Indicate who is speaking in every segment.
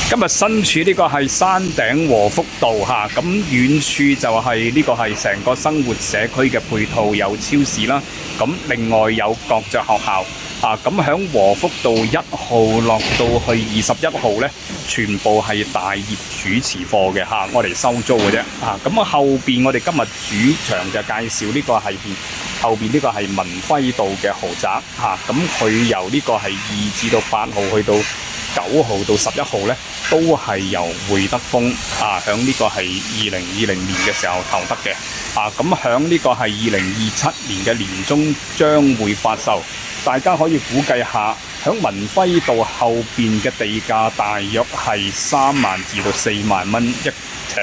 Speaker 1: 今日身處呢個係山頂和福道嚇，咁遠處就係呢個係成個生活社區嘅配套，有超市啦，咁另外有國際學校啊，咁響和福道1號落到去21號呢，全部係大業主持貨嘅嚇，我哋收租嘅啫嚇。咁後邊我哋今日主場就介紹呢個係後邊呢個係文輝道嘅豪宅嚇，咁佢由呢個係2至到8號去到9號到11號呢，都係由會德豐響呢個係2020年嘅時候投得嘅咁響呢個係2027年嘅年中將會發售。大家可以估計下，響文輝道後邊嘅地價大約係3萬至到4萬蚊一尺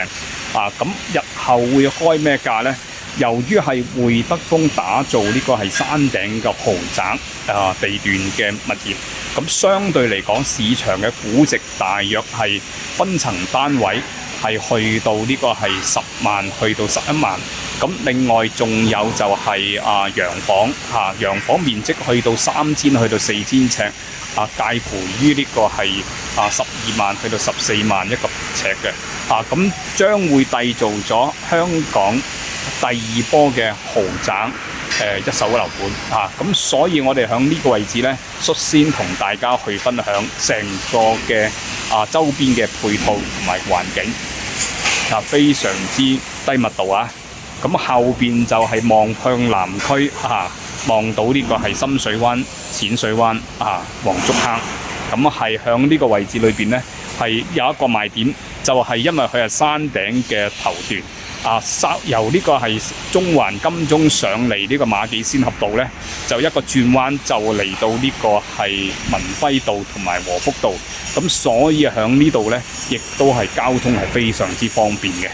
Speaker 1: 咁日後會開咩價呢？由於係會德豐打造呢個係山頂嘅豪宅地段嘅物業，咁相對嚟講市場嘅估值大約係分層單位係去到呢個係10萬去到11萬。咁另外仲有就係洋房洋房面積去到3000去到4000尺介乎於呢個係12萬去到14萬一個尺嘅咁將會締造咗香港第2波嘅豪宅一手樓盤咁所以我哋喺呢個位置呢，率先同大家去分享成個嘅周邊嘅配套同埋環境非常之低密度咁後邊就係望向南區望到呢個係深水灣、淺水灣黃竹坑，咁係響呢個位置裏邊呢，係有一個賣點，就係因為佢係山頂嘅頭段由呢個係中環金鐘上嚟呢個馬己仙峽道呢，就一個轉彎就嚟到呢個係文輝道同埋和福道，咁所以響呢度呢，亦都係交通係非常之方便嘅。